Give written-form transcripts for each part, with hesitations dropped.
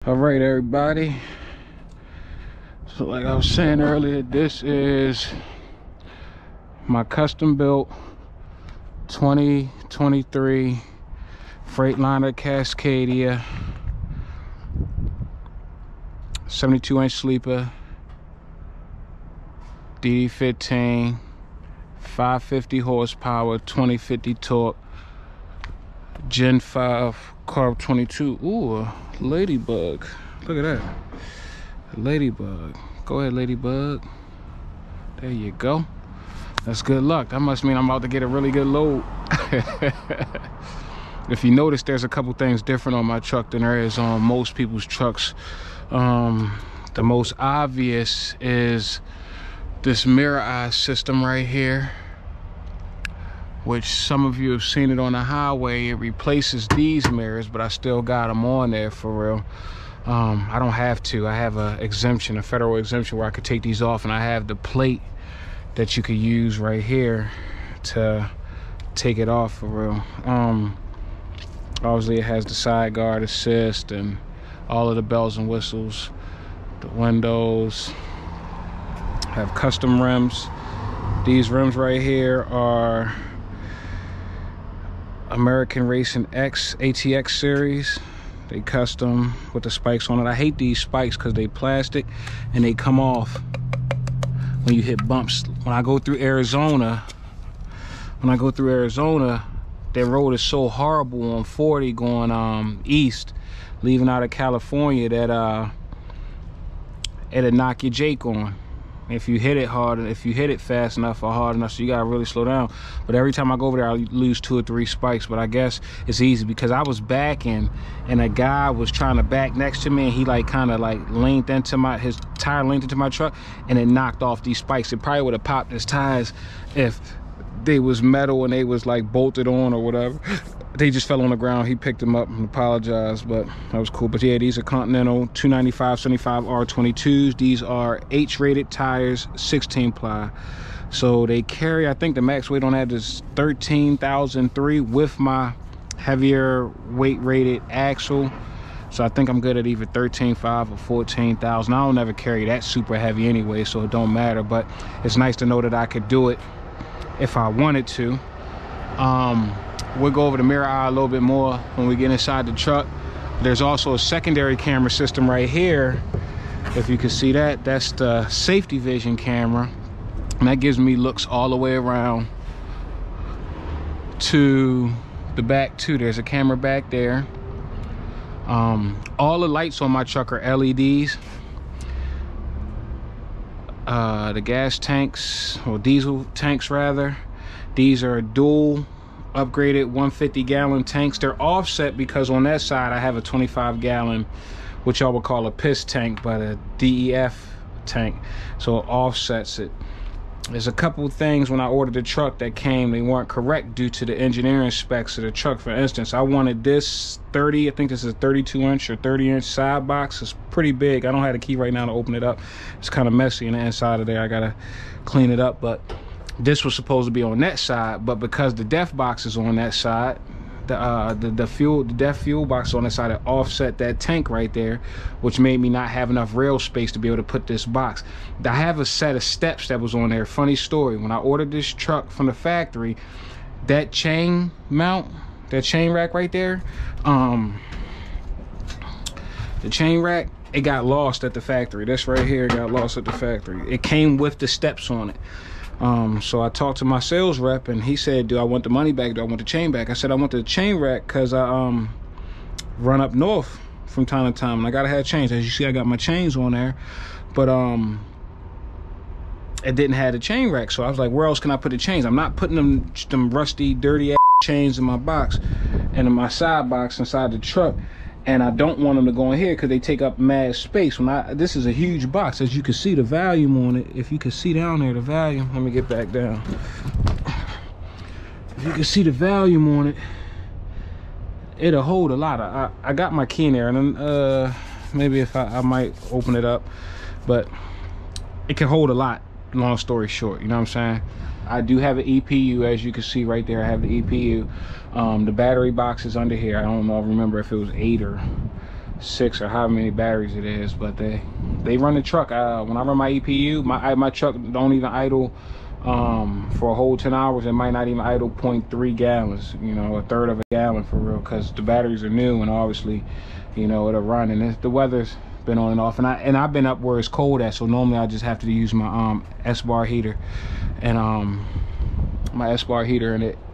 All right, everybody, so like I was saying earlier, this is my custom built 2023 Freightliner Cascadia 72-inch sleeper, DD15, 550 horsepower, 2050 torque, Gen 5 carb 22. Ooh, a ladybug. Look at that. A ladybug. Go ahead, ladybug. There you go. That's good luck. That must mean I'm about to get a really good load. If you notice, there's a couple things different on my truck than there is on most people's trucks. The most obvious is this mirror eye system right here, which some of you have seen it on the highway. It replaces these mirrors, but I still got them on there for real. I don't have to. I have a exemption, a federal exemption, where I could take these off, and I have the plate that you could use right here to take it off for real. Obviously it has the side guard assist and all of the bells and whistles. The windows have custom rims. These rims right here are American Racing X ATX series. They custom with the spikes on it. I hate these spikes because they plastic and they come off when you hit bumps. When I go through Arizona, that road is so horrible on 40 going east, leaving out of California, that it'll knock your Jake on if you hit it hard, if you hit it fast enough or hard enough. So you gotta really slow down. But every time I go over there, I lose 2 or 3 spikes. But I guess it's easy because I was backing and a guy was trying to back next to me, and he kind of leaned into his tire leaned into my truck, and it knocked off these spikes. It probably would have popped his tires if they was metal and they was bolted on or whatever. They just fell on the ground. He picked them up and apologized, but that was cool. But yeah, these are Continental 295/75 R22s. These are H-rated tires, 16 ply. So they carry, I think the max weight on that is 13,003 with my heavier weight rated axle. So I think I'm good at either 13,500 or 14,000. I don't ever carry that super heavy anyway, so it don't matter. But it's nice to know that I could do it if I wanted to. We'll go over the mirror eye a little bit more when we get inside the truck. There's also a secondary camera system right here. If you can see that, that's the safety vision camera, and that gives me looks all the way around to the back too. There's a camera back there. All the lights on my truck are LEDs. The gas tanks, or diesel tanks rather, these are dual upgraded 150-gallon tanks. They're offset because on that side I have a 25-gallon, which y'all would call a piss tank, but a DEF tank, so it offsets it. There's a couple things when I ordered the truck that came, they weren't correct due to the engineering specs of the truck. For instance, I wanted this 30, I think this is a 32-inch or 30-inch side box. It's pretty big. I don't have the key right now to open it up. It's kind of messy in the inside of there. I gotta clean it up. But this was supposed to be on that side, but because the DEF box is on that side, the DEF fuel box on that side, it offset that tank right there, which made me not have enough rail space to be able to put this box. I have a set of steps that was on there. Funny story, when I ordered this truck from the factory, that chain mount, that chain rack right there, the chain rack, it got lost at the factory. This right here got lost at the factory. It came with the steps on it. So I talked to my sales rep, and he said, do I want the money back? Do I want the chain back? I said I want the chain rack because I run up north from time to time, and I gotta have chains. As you see, I got my chains on there, but it didn't have the chain rack. So I was like, where else can I put the chains? I'm not putting them rusty, dirty ass chains in my box and in my side box inside the truck. And I don't want them to go in here because they take up mad space. This is a huge box, as you can see the volume on it. If you can see down there the volume, let me get back down. If you can see the volume on it, it'll hold a lot. I got my key in there, and then maybe if I might open it up, but it can hold a lot. Long story short, you know what I'm saying? I do have an EPU, as you can see right there. I have the EPU. The battery box is under here. I don't know, remember if it was 8 or 6 or however many batteries it is, but they run the truck. When I run my EPU, my truck don't even idle for a whole 10 hours. It might not even idle 0.3 gallons, you know, a third of a gallon for real, because the batteries are new, and obviously, you know, it'll run. And the weather's been on and off, and I've been up where it's cold at, so normally I just have to use my S-bar heater, and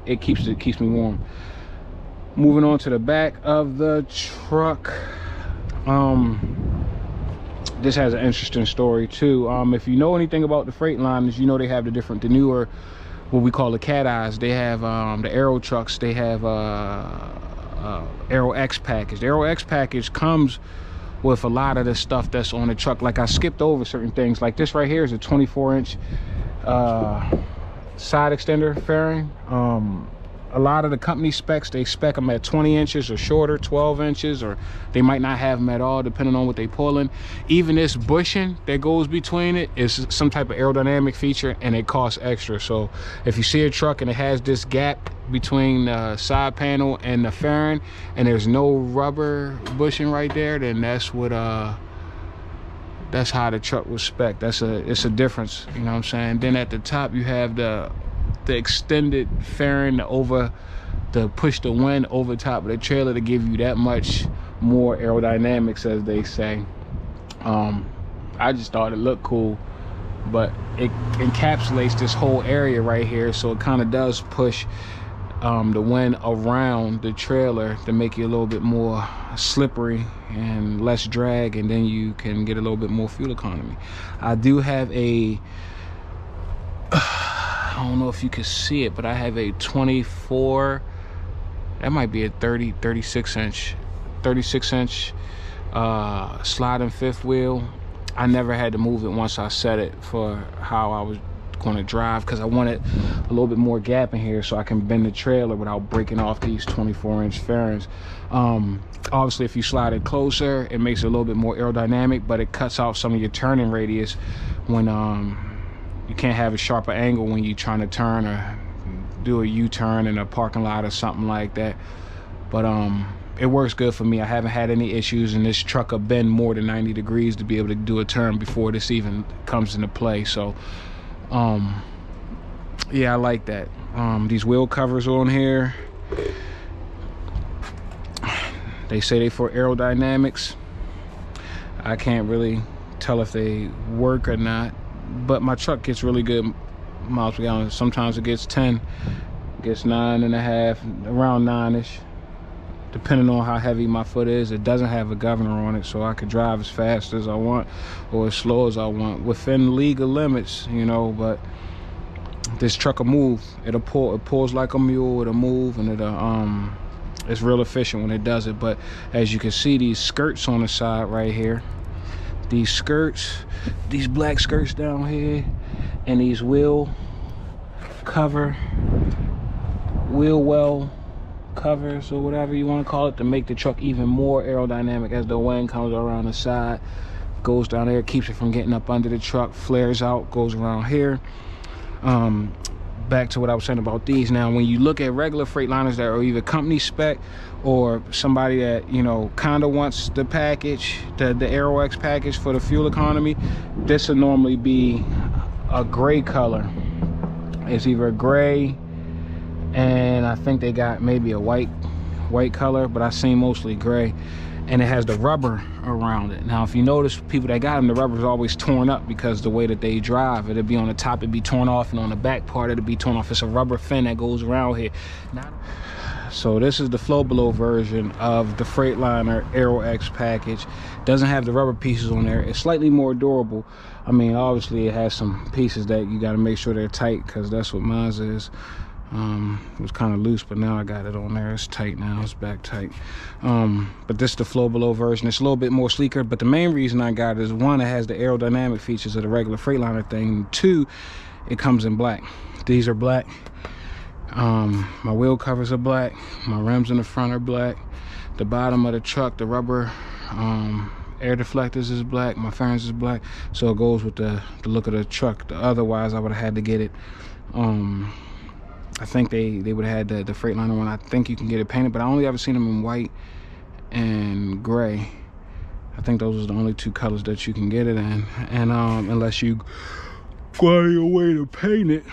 it keeps me warm. Moving on to the back of the truck, this has an interesting story too. If you know anything about the Freightliners, you know they have the newer, what we call the cat eyes. They have the Aero trucks. They have Aero X package. The Aero X package comes with a lot of the stuff that's on the truck. Like, I skipped over certain things. Like this right here is a 24-inch side extender fairing. A lot of the company specs, they spec them at 20 inches or shorter, 12 inches, or they might not have them at all, depending on what they pulling. Even this bushing that goes between it is some type of aerodynamic feature, and it costs extra. So if you see a truck and it has this gap between the side panel and the fairing, and there's no rubber bushing right there, then that's what that's how the truck was spec. It's a difference, you know what I'm saying? Then at the top you have the extended fairing to push the wind over top of the trailer to give you that much more aerodynamics, as they say. I just thought it looked cool, but it encapsulates this whole area right here, so it kind of does push the wind around the trailer to make you a little bit more slippery and less drag, and then you can get a little bit more fuel economy. I do have I don't know if you can see it, but I have a 24, that might be a 36 inch sliding fifth wheel. I never had to move it once I set it for how I was going to drive, because I wanted a little bit more gap in here so I can bend the trailer without breaking off these 24-inch fairings. Obviously, if you slide it closer, it makes it a little bit more aerodynamic, but it cuts out some of your turning radius when you can't have a sharper angle when you're trying to turn or do a U-turn in a parking lot or something like that. But it works good for me. I haven't had any issues, and this truck will bend more than 90 degrees to be able to do a turn before this even comes into play. So yeah, I like that. These wheel covers on here, they say they for aerodynamics. I can't really tell if they work or not, but my truck gets really good miles per gallon. Sometimes it gets 10, it gets 9.5, around 9ish, depending on how heavy my foot is. It doesn't have a governor on it, so I could drive as fast as I want or as slow as I want within legal limits, you know. But this truck will move. It'll pull. It pulls like a mule. It'll move, and it's real efficient when it does it. But as you can see, these skirts on the side right here, these skirts, these black skirts down here, and these wheel well covers, or whatever you want to call it, to make the truck even more aerodynamic. As the wind comes around the side, goes down there, keeps it from getting up under the truck, flares out, goes around here. Back to what I was saying about these. Now, when you look at regular Freightliners that are either company spec or somebody that, you know, kind of wants the package, the Aero X package for the fuel economy, this will normally be a gray color. It's either gray, and I think they got maybe a white color, but I've seen mostly gray, and it has the rubber around it. Now, if you notice, people that got them, the rubber is always torn up because the way that they drive, it'll be on the top, it'd be torn off, and on the back part, it'll be torn off. It's a rubber fin that goes around here. So this is the flow below version of the Freightliner Aero X package. Doesn't have the rubber pieces on there. It's slightly more durable. I mean, obviously it has some pieces that you got to make sure they're tight, because that's what mine is. It was kind of loose, but now I got it on there. It's tight now, it's back tight. But this is the flow below version. It's a little bit more sleeker, but the main reason I got it is, one, it has the aerodynamic features of the regular Freightliner thing. Two, it comes in black. These are black. My wheel covers are black. My rims in the front are black. The bottom of the truck, the rubber air deflectors is black. My fairings is black, so it goes with the look of the truck. Otherwise, I would have had to get it. I think they would have had the Freightliner one. I think you can get it painted, but I only ever seen them in white and gray. I think those are the only two colors that you can get it in, and unless you go out of your way to paint it.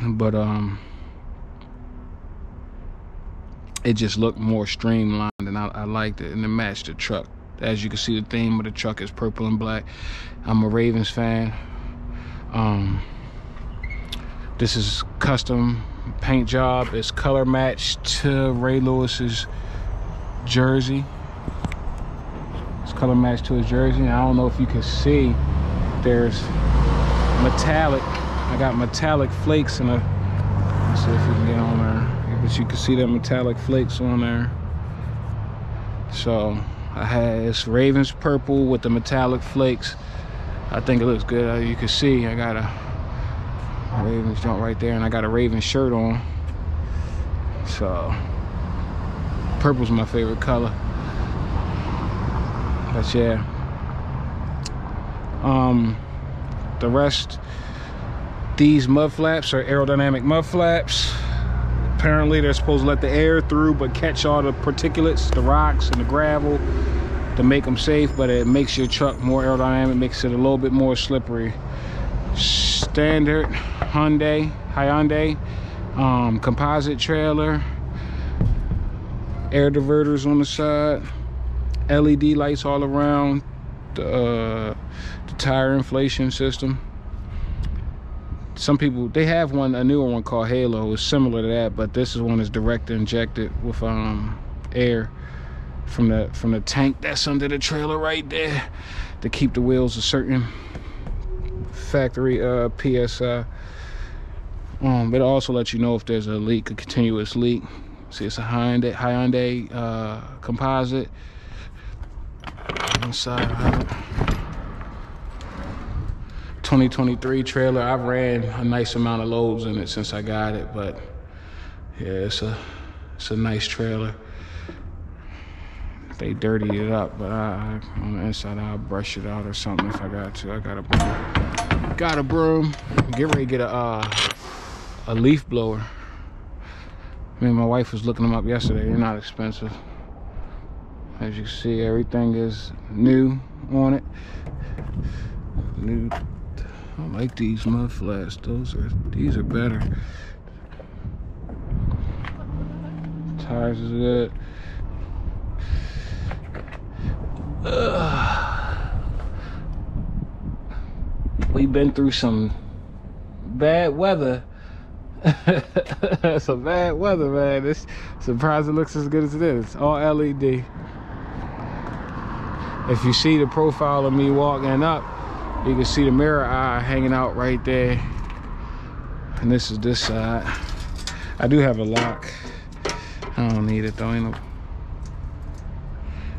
But it just looked more streamlined, and I liked it, and it matched the truck. As you can see, the theme of the truck is purple and black. I'm a Ravens fan. This is custom paint job. It's color matched to Ray Lewis's jersey. It's color matched to his jersey. I don't know if you can see, there's metallic. I got metallic flakes in a, let's see if we can get on there. But you can see that metallic flakes on there. So I had this Ravens purple with the metallic flakes. I think it looks good. You can see I got a Ravens joint right there, and I got a Ravens shirt on. So purple's my favorite color. But yeah, the rest, these mud flaps are aerodynamic mud flaps. Apparently they're supposed to let the air through but catch all the particulates, the rocks and the gravel, to make them safe, but it makes your truck more aerodynamic, makes it a little bit more slippery. Standard Hyundai composite trailer, air diverters on the side, LED lights all around, the tire inflation system. Some people, they have one, a newer one called Halo. It's similar to that, but this is one that's direct injected with air from the tank that's under the trailer right there to keep the wheels a certain factory PSI. But it also lets you know if there's a leak, a continuous leak. See, it's a Hyundai composite inside of it. 2023 trailer. I've ran a nice amount of loads in it since I got it, but yeah, it's a nice trailer. They dirtied it up, but on the inside I'll brush it out or something if I got to. I got a broom. Got a broom. Get ready to get a leaf blower. Me and my wife was looking them up yesterday. They're not expensive. As you can see, everything is new on it. New. I like these mud flats. These are better. Tires is good. We've been through some bad weather. Some bad weather, man. It's surprised it looks as good as it is. All LED. If you see the profile of me walking up, you can see the mirror eye hanging out right there. And this is this side. I do have a lock. I don't need it though. Ain't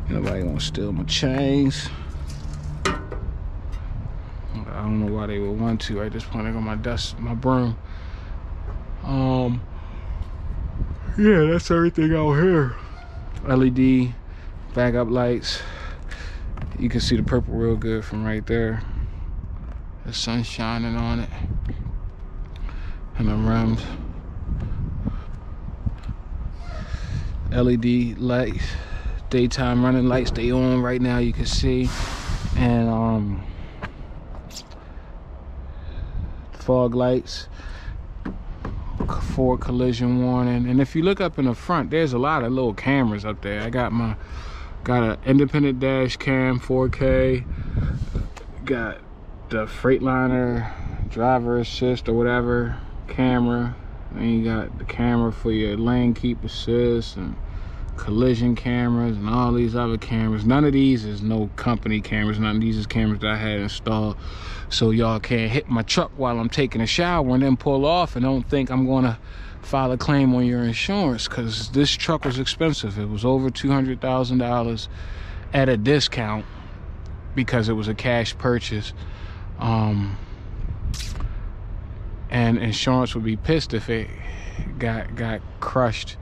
nobody gonna steal my chains. I don't know why they would want to. At this point, I got my broom. Yeah, that's everything out here. LED, backup lights. You can see the purple real good from right there. The sun's shining on it. And the rims. LED lights, daytime running lights, they on right now, you can see. And fog lights, forward collision warning. And if you look up in the front, there's a lot of little cameras up there. I got an independent dash cam, 4K. Got the Freightliner driver assist or whatever camera. And you got the camera for your lane keep assist and collision cameras and all these other cameras. None of these is no company cameras. None of these is cameras that I had installed, so y'all can't hit my truck while I'm taking a shower and then pull off and don't think I'm gonna file a claim on your insurance, because this truck was expensive. It was over $200,000 at a discount because it was a cash purchase. And insurance would be pissed if it got crushed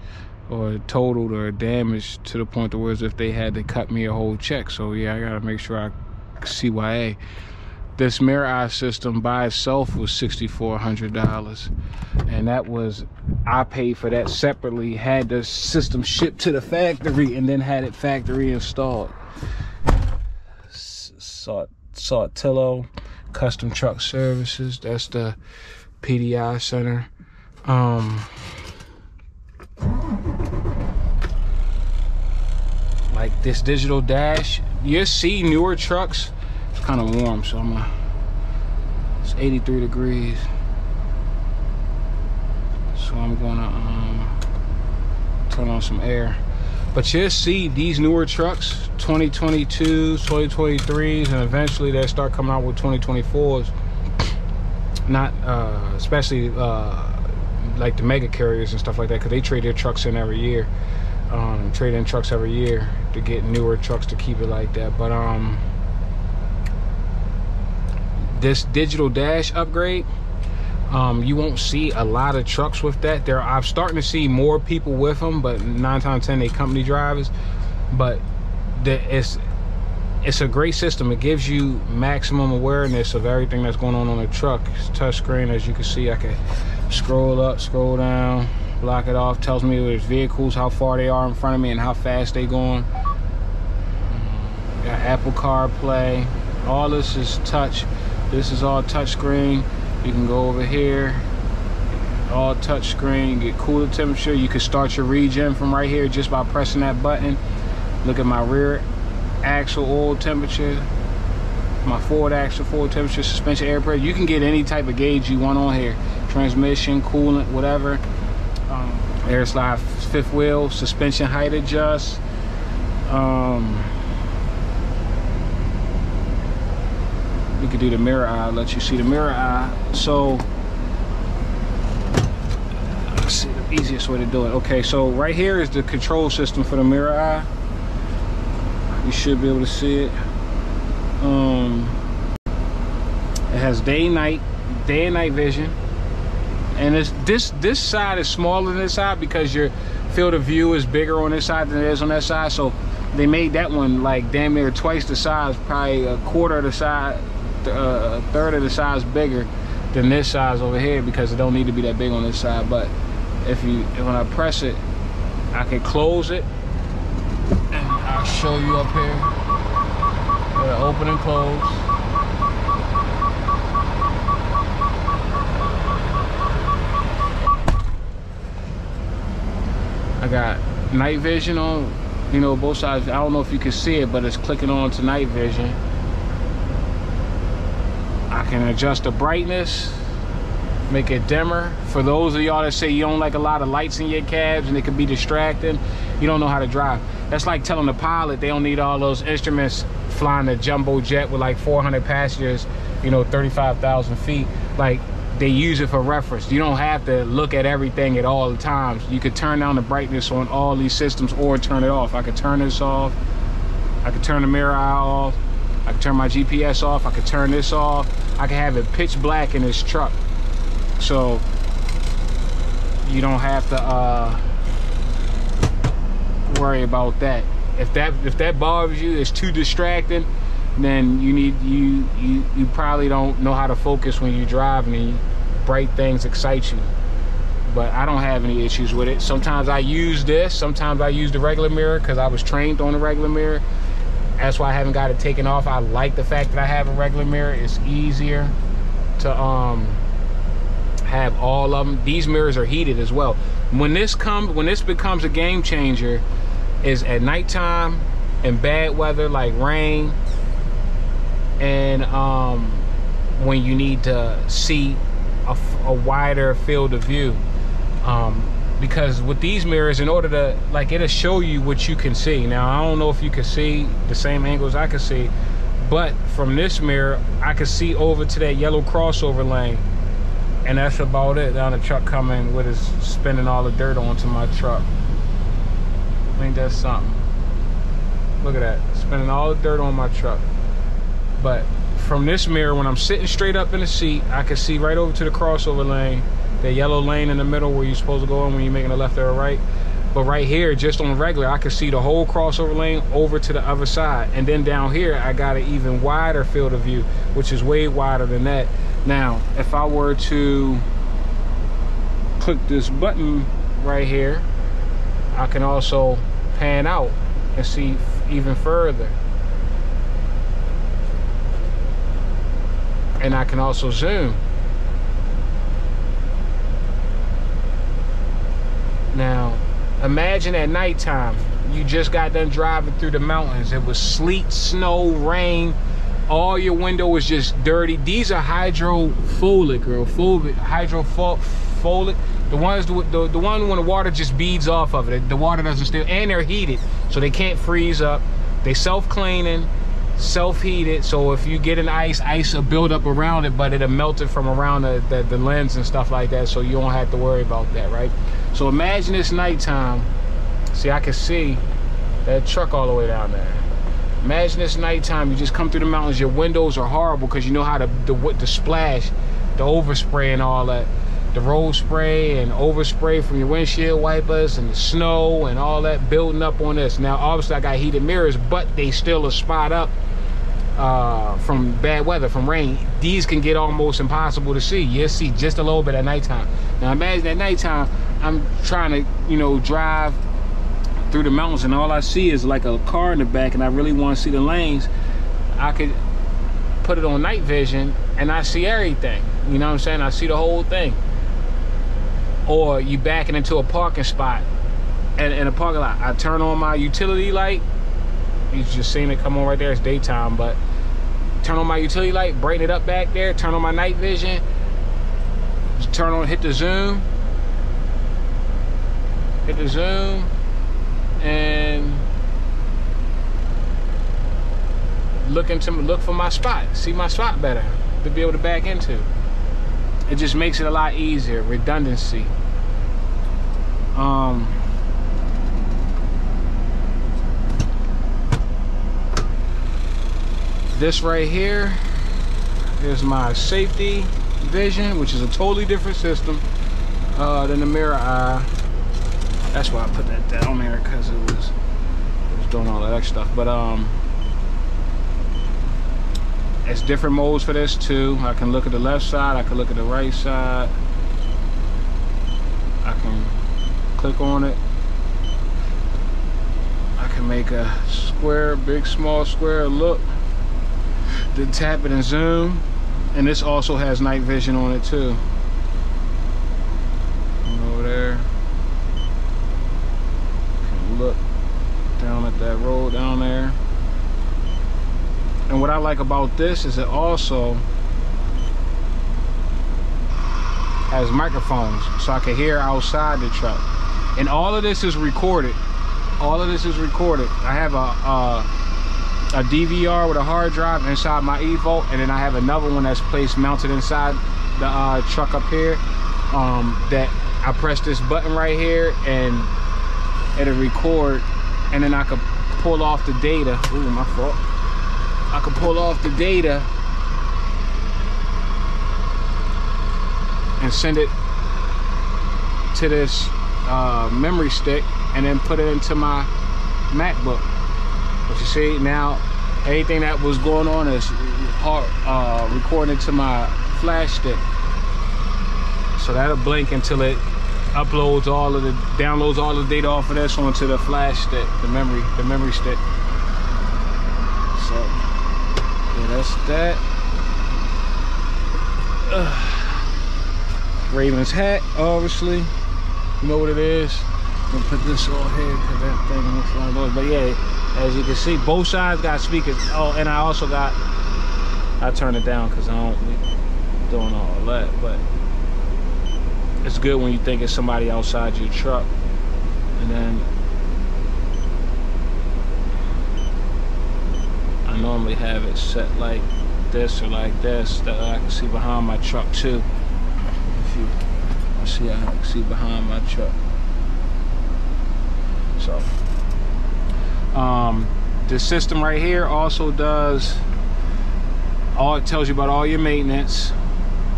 or totaled or damaged to the point to where as if they had to cut me a whole check. So yeah, I gotta make sure I CYA. This mirror eye system by itself was $6,400, and that was, I paid for that separately, had the system shipped to the factory and then had it factory installed. Saltillo Custom Truck Services. That's the PDI center. Like this digital dash, you see newer trucks. It's kind of warm, so it's 83 degrees. So I'm gonna turn on some air. But you'll see these newer trucks, 2022s, 2023s, and eventually they'll start coming out with 2024s. Not especially like the mega carriers and stuff like that, because they trade their trucks in every year. Trade in trucks every year to get newer trucks to keep it like that. But this digital dash upgrade, you won't see a lot of trucks with that. I'm starting to see more people with them, but 9 times 10 they company drivers. But it's a great system. It gives you maximum awareness of everything that's going on the truck. It's touchscreen, as you can see. I can scroll up, scroll down, block it off. Tells me there's vehicles, how far they are in front of me, and how fast they going. Got Apple CarPlay. All this is touch. This is all touchscreen. You can go over here, all touchscreen. Get cooler temperature. You can start your regen from right here just by pressing that button. Look at my rear axle oil temperature, my forward axle forward temperature, suspension air pressure. You can get any type of gauge you want on here. Transmission, coolant, whatever. Air slide, fifth wheel, suspension height adjust. We could do the mirror eye, let you see the mirror eye. So let's see the easiest way to do it. Okay, so right here is the control system for the mirror eye. You should be able to see it. It has day and night vision. And this side is smaller than this side because your field of view is bigger on this side than it is on that side. So they made that one like damn near twice the size, probably a quarter of the size, a third of the size bigger than this size over here, because it don't need to be that big on this side. But when I press it, I can close it, and I'll show you up here. Open and close. I got night vision on, both sides. I don't know if you can see it, but it's clicking on to night vision. I can adjust the brightness, make it dimmer. For those of y'all that say you don't like a lot of lights in your cabs and it can be distracting, you don't know how to drive. That's like telling the pilot they don't need all those instruments flying a jumbo jet with like 400 passengers, 35,000 feet. Like, they use it for reference. You don't have to look at everything at all the times. You could turn down the brightness on all these systems or turn it off. I could turn this off. I could turn the mirror eye off. I could turn my GPS off. I could turn this off. I could have it pitch black in this truck. So you don't have to worry about that. If that bothers you, it's too distracting, then you probably don't know how to focus when you're driving and bright things excite you. But I don't have any issues with it. Sometimes I use this, sometimes I use the regular mirror because I was trained on the regular mirror. That's why I haven't got it taken off. I like the fact that I have a regular mirror. It's easier to have all of them. These mirrors are heated as well. When this becomes a game changer is at nighttime and bad weather like rain, and when you need to see a wider field of view, because with these mirrors, in order to, like, it'll show you what you can see. Now I don't know if you can see the same angles I can see, but from this mirror I can see over to that yellow crossover lane, and that's about it. Down the truck coming with his spinning all the dirt onto my truck. Ain't that something? Look at that, spinning all the dirt on my truck. But from this mirror, when I'm sitting straight up in the seat, I can see right over to the crossover lane, that yellow lane in the middle where you're supposed to go in when you're making a left or a right. But right here, just on regular, I can see the whole crossover lane over to the other side. And then down here, I got an even wider field of view, which is way wider than that. Now, if I were to click this button right here, I can also pan out and see even further. and I can also zoom. Now, imagine at nighttime, you just got done driving through the mountains. It was sleet, snow, rain. All your window was just dirty. These are hydrophilic, hydrophilic. The one when the water just beads off of it. The water doesn't still, and they're heated, so they can't freeze up. They self-cleaning, self-heated. So if you get an ice will build up around it, but it'll melt it from around the lens and stuff like that. So you don't have to worry about that, right? So imagine it's nighttime. See, I can see that truck all the way down there. Imagine it's nighttime. You just come through the mountains. Your windows are horrible because you know how the splash, the overspray and all that. The road spray and overspray from your windshield wipers and the snow and all that building up on this. Now, obviously, I got heated mirrors, but they still a spot up from bad weather, from rain. These can get almost impossible to see. You'll see just a little bit at nighttime. Now, imagine at nighttime, I'm trying to, you know, drive through the mountains and all I see is like a car in the back and I really want to see the lanes. I could put it on night vision and I see everything. You know what I'm saying? I see the whole thing. Or you backing into a parking spot and in a parking lot. I turn on my utility light. You just seen it come on right there. It's daytime, but turn on my utility light, brighten it up back there, turn on my night vision, just turn on, hit the zoom, and look for my spot, see my spot better to be able to back into. It just makes it a lot easier, redundancy. This right here is my safety vision, which is a totally different system than the mirror eye. That's why I put that down there, because it was doing all that extra stuff. But it's different modes for this too. I can look at the left side, I can look at the right side. I can click on it. I can make a square, big, small square look. Then tap it and zoom. And this also has night vision on it too. Over there. Can look down at that road down there. And what I like about this is it also has microphones, so I can hear outside the truck. And all of this is recorded. All of this is recorded. I have a DVR with a hard drive inside my eVault, and then I have another one that's placed mounted inside the truck up here. That I press this button right here, and it'll record, and then I could pull off the data. Ooh, my fault. I can pull off the data and send it to this memory stick and then put it into my MacBook. But you see, now anything that was going on is recorded to my flash stick. So that'll blink until it uploads downloads all the data off of this onto the flash stick, the memory stick. So yeah, that's that. Raven's hat, obviously. You know what it is. I'm gonna put this on here because that thing looks like those. But yeah, as you can see, both sides got speakers. Oh, and I also got, I turn it down because I don't be doing all that. But it's good when you think it's somebody outside your truck. And then I normally have it set like this or like this, that I can see behind my truck too. If you see, I can see behind my truck. So this system right here also does it tells you about all your maintenance,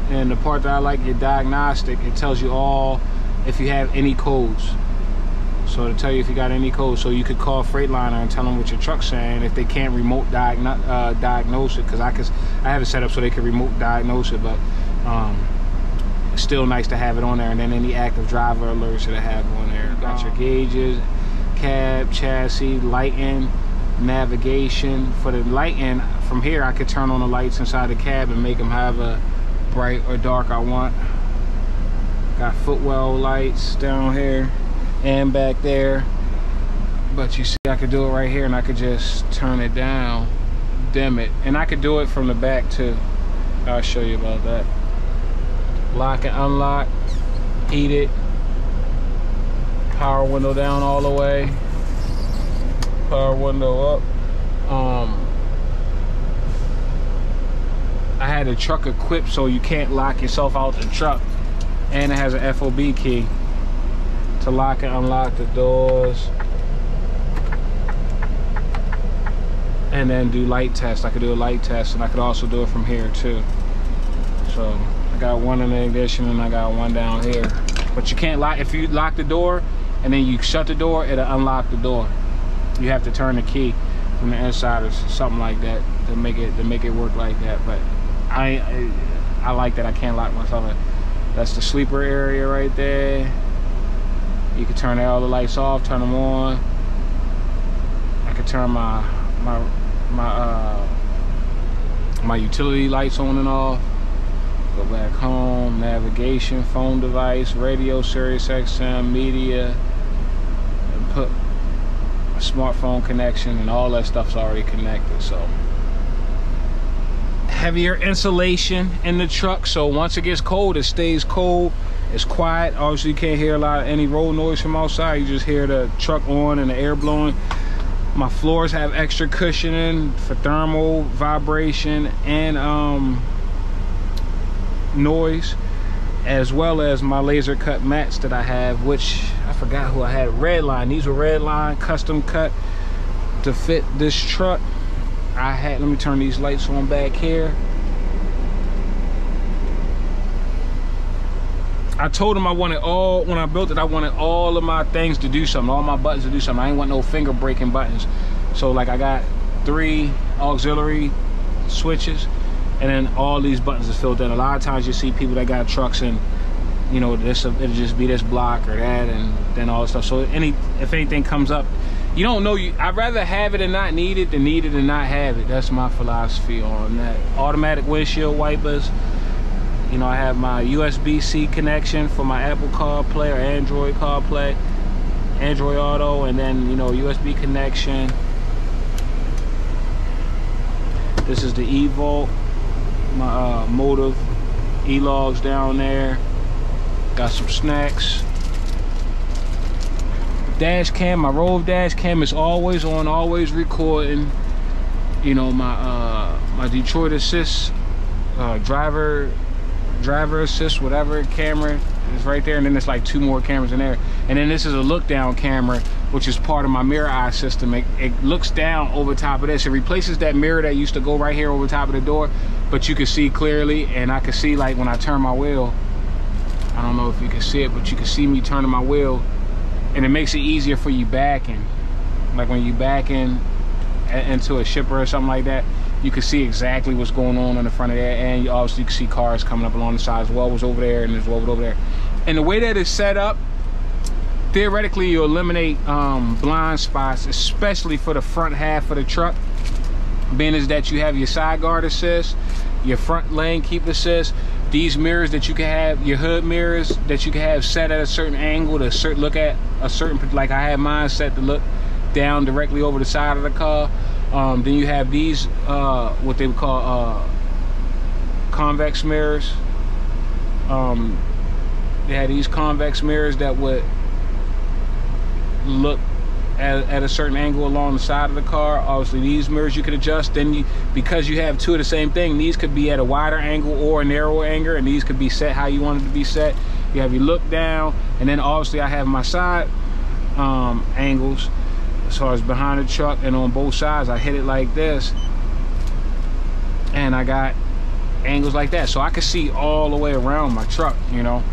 and the part that I like, your diagnostic, it tells you all if you have any codes. So it'll tell you if you got any codes, so you could call Freightliner and tell them what your truck's saying if they can't remote diagnose it, because I have it set up so they can remote diagnose it, but it's still nice to have it on there. And then any active driver alerts that I have on there. You got your gauges, cab, chassis, lighting, navigation. For the lighting, from here I could turn on the lights inside the cab and make them have a bright or dark I want. Got footwell lights down here and back there, but you see I could do it right here, and I could just turn it down, dim it, and I could do it from the back too. I'll show you about that. Lock and unlock, heat it, power window down all the way, power window up. I had the truck equipped so you can't lock yourself out the truck, and it has an FOB key to lock and unlock the doors, and then do light test. I could do a light test, and I could also do it from here too. So I got one in the ignition and I got one down here. But you can't lock, if you lock the door and then you shut the door, it'll unlock the door. You have to turn the key from the inside or something like that to make it work like that. But I like that I can't lock myself in. That's the sleeper area right there. You can turn all the lights off, turn them on. I can turn my utility lights on and off. Go back home, navigation, phone device, radio, Sirius XM, media, and put a smartphone connection, and all that stuff's already connected. So heavier insulation in the truck, so once it gets cold, it stays cold. It's quiet. Obviously you can't hear a lot of any road noise from outside. You just hear the truck on and the air blowing. My floors have extra cushioning for thermal, vibration, and noise, as well as my laser cut mats that I have, which I forgot who I had. Freightliner. These were Freightliner, custom cut to fit this truck. I had, let me turn these lights on back here. I told him I wanted all, when I built it, I wanted all of my things to do something, all my buttons to do something. I ain't want no finger breaking buttons. So like I got 3 auxiliary switches, and then all these buttons is filled in. A lot of times you see people that got trucks and, you know, this, it'll just be this block or that, and then all this stuff. So if anything comes up, you don't know. I'd rather have it and not need it than need it and not have it. That's my philosophy on that. Automatic windshield wipers. You know, I have my USB-C connection for my Apple CarPlay or Android CarPlay, Android Auto, and then, you know, USB connection. This is the E-Volt, my motive E-logs down there. Got some snacks. Dash cam, my Rove dash cam is always on, always recording. You know, my Detroit Assist driver assist, whatever camera is right there, and then there's like 2 more cameras in there, and then this is a look down camera, which is part of my mirror eye system. It looks down over top of this. It replaces that mirror that used to go right here over top of the door, but you can see clearly, and I can see, like when I turn my wheel, I don't know if you can see it, but you can see me turning my wheel, and it makes it easier for you backing. Like when you back into a shipper or something like that, you can see exactly what's going on in the front of there, and you obviously can see cars coming up along the sides. Well was over there, and there's well over there. And the way that it's set up, theoretically you eliminate blind spots, especially for the front half of the truck, being is that you have your side guard assist, your front lane keep assist, these mirrors that you can have, your hood mirrors that you can have set at a certain angle to look at a certain, like I have mine set to look down directly over the side of the car. Then you have these what they would call convex mirrors. They had these convex mirrors that would look at a certain angle along the side of the car. Obviously these mirrors you could adjust. Then because you have 2 of the same thing, these could be at a wider angle or a narrower angle, and these could be set how you want it to be set. You have your look down, and then obviously I have my side angles as far as behind the truck, and on both sides I hit it like this, and I got angles like that, so I can see all the way around my truck. You know,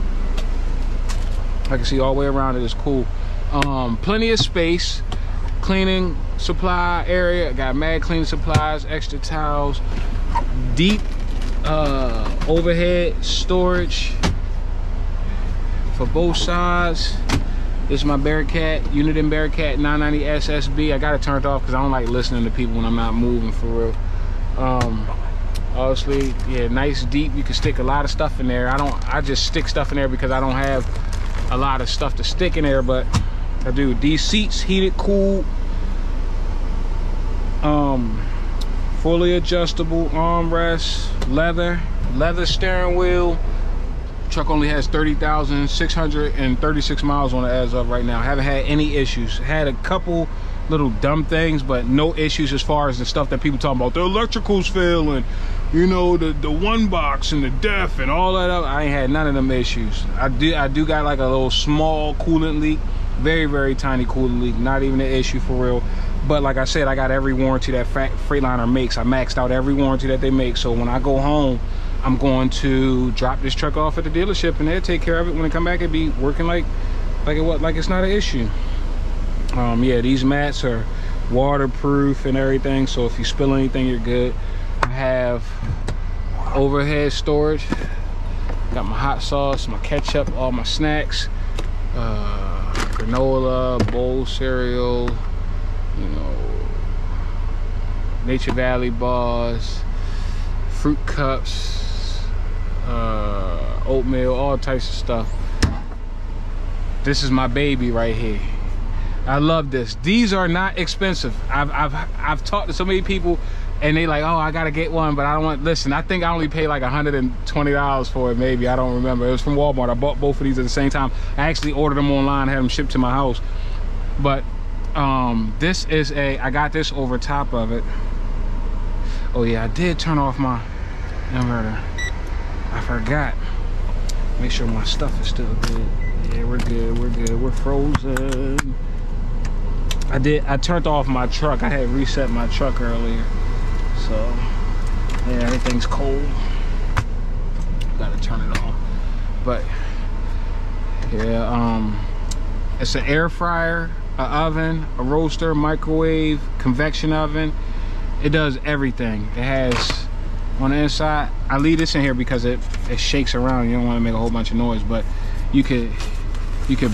I can see all the way around it. It's cool. Plenty of space, cleaning supply area. I got mad cleaning supplies, extra towels, deep overhead storage for both sides. This is my Bearcat, Uniden Bearcat 990 SSB. I got it turned off because I don't like listening to people when I'm not moving, for real. Obviously, yeah, nice deep. You can stick a lot of stuff in there. I just stick stuff in there because I don't have a lot of stuff to stick in there, but I do. These seats, heated, cooled, fully adjustable armrests, leather steering wheel. Truck only has 30,636 miles on it as of right now. I haven't had any issues. Had a couple little dumb things, but no issues as far as the stuff that people talking about. The electricals failing, you know, the one box and the def and all that. I ain't had none of them issues. I do got like a little small coolant leak, very tiny coolant leak, not even an issue for real. But like I said, I got every warranty that Freightliner makes. I maxed out every warranty that they make, so when I go home, I'm going to drop this truck off at the dealership and they'll take care of it. When I come back, it'll be working like it's not an issue. Yeah, these mats are waterproof and everything, so if you spill anything, you're good. I have overhead storage. Got my hot sauce, my ketchup, all my snacks, granola, bowl cereal, you know, Nature Valley bars, fruit cups, oatmeal, all types of stuff. This is my baby right here. I love this. These are not expensive. I've talked to so many people and they like, oh, I gotta get one, but I don't want. Listen, I think I only paid like $120 for it, maybe. I don't remember. It was from Walmart. I bought both of these at the same time. I actually ordered them online, had them shipped to my house. But this is I got this over top of it. Oh yeah, I did turn off my inverter. I forgot. Make sure my stuff is still good. Yeah, we're good, we're frozen. I turned off my truck. I had reset my truck earlier. So, yeah, everything's cold. Gotta turn it off. But, yeah, it's an air fryer, an oven, a roaster, microwave, convection oven. It does everything. It has, on the inside, I leave this in here because it shakes around. You don't want to make a whole bunch of noise, but you could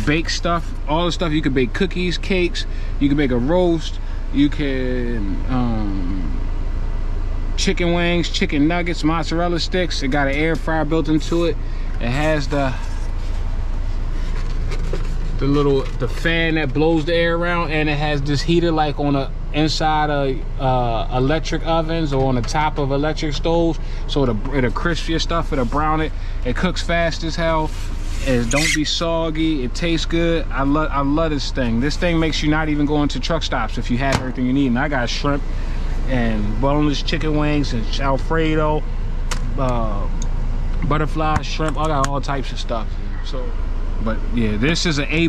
bake stuff, all the stuff. You could bake cookies, cakes, you can make a roast, you can chicken wings, chicken nuggets, mozzarella sticks. It got an air fryer built into it. It has the fan that blows the air around, and it has this heater like on the inside of electric ovens or on the top of electric stoves, so it'll crisp your stuff, it'll brown it. It cooks fast as hell. It don't be soggy. It tastes good. I love this thing. This thing makes you not even go into truck stops if you have everything you need. And I got shrimp and boneless chicken wings and Alfredo, butterfly, shrimp. I got all types of stuff here. So, but yeah, this is an A++.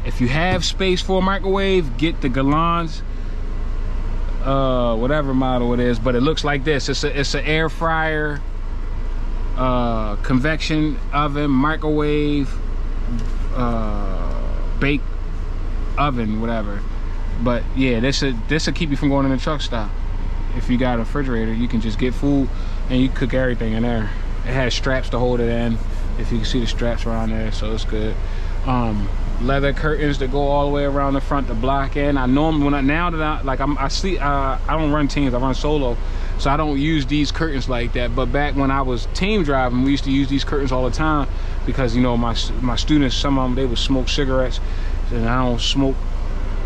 If you have space for a microwave, get the Galan's, whatever model it is. But it looks like this. It's an air fryer, convection oven, microwave, bake oven, whatever. But yeah, this will keep you from going in the truck stop. If you got a refrigerator, you can just get food and you cook everything in there. It has straps to hold it in, if you can see the straps around there, so it's good. Leather curtains that go all the way around the front to block in. I normally, I don't run teams, I run solo, so I don't use these curtains like that. But back when I was team driving, we used to use these curtains all the time because, you know, my students, some of them, they would smoke cigarettes, and I don't smoke.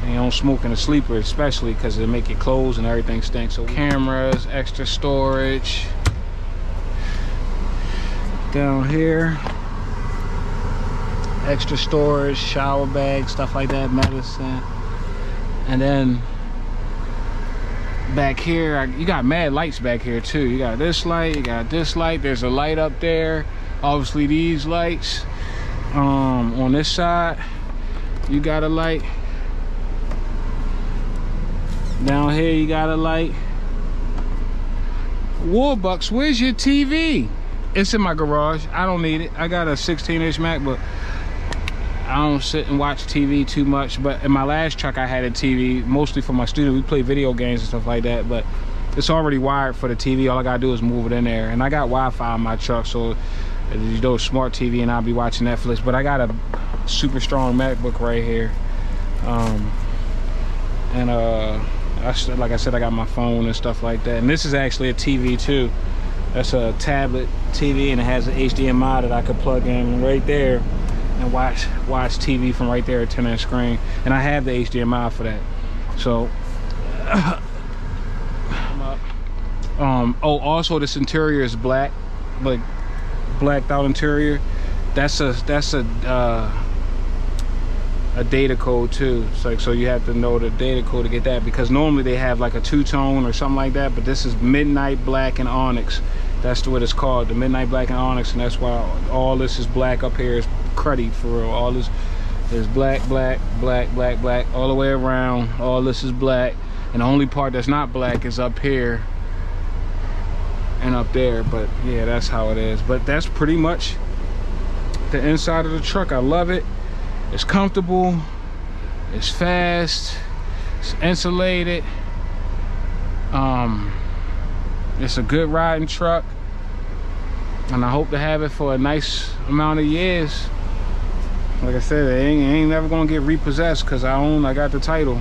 You don't smoke in a sleeper, especially because it'll make your clothes and everything stink. So cameras, extra storage down here, extra storage, shower bag, stuff like that, medicine. And then back here, you got mad lights back here too. You got this light, you got this light, there's a light up there, obviously these lights. On this side you got a light, down here you got a light. WarBucks, where's your TV? It's in my garage. I don't need it. I got a 16-inch MacBook. I don't sit and watch TV too much, but in my last truck I had a TV, mostly for my students. We play video games and stuff like that, but it's already wired for the TV. All I gotta do is move it in there. And I got Wi-Fi in my truck, so you know, smart TV, and I'll be watching Netflix. But I got a super strong MacBook right here. And Like I said, I got my phone and stuff like that. And this is actually a TV too. That's a tablet TV, and it has an HDMI that I could plug in right there and watch TV from right there, a 10-inch screen. And I have the HDMI for that. So oh, also this interior is black, like blacked out interior. That's a data code too. It's like, so you have to know the data code to get that, because normally they have like a two-tone or something like that, but this is midnight black and onyx. That's what it's called, the midnight black and onyx, and that's why all this is black up here. Is cruddy for real. All this is black, black, black, black, black, all the way around. All this is black, and the only part that's not black is up here and up there. But yeah, that's how it is. But that's pretty much the inside of the truck. I love it. It's comfortable, it's fast, it's insulated. It's a good riding truck, and I hope to have it for a nice amount of years. Like I said, it ain't never gonna get repossessed, because I got the title.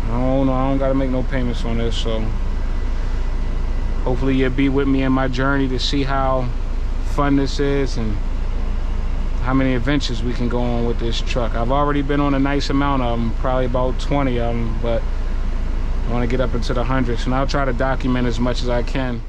I don't gotta make no payments on this. So hopefully you'll be with me in my journey to see how fun this is and how many adventures we can go on with this truck. I've already been on a nice amount of them, probably about 20 of them, but I want to get up into the hundreds, and I'll try to document as much as I can.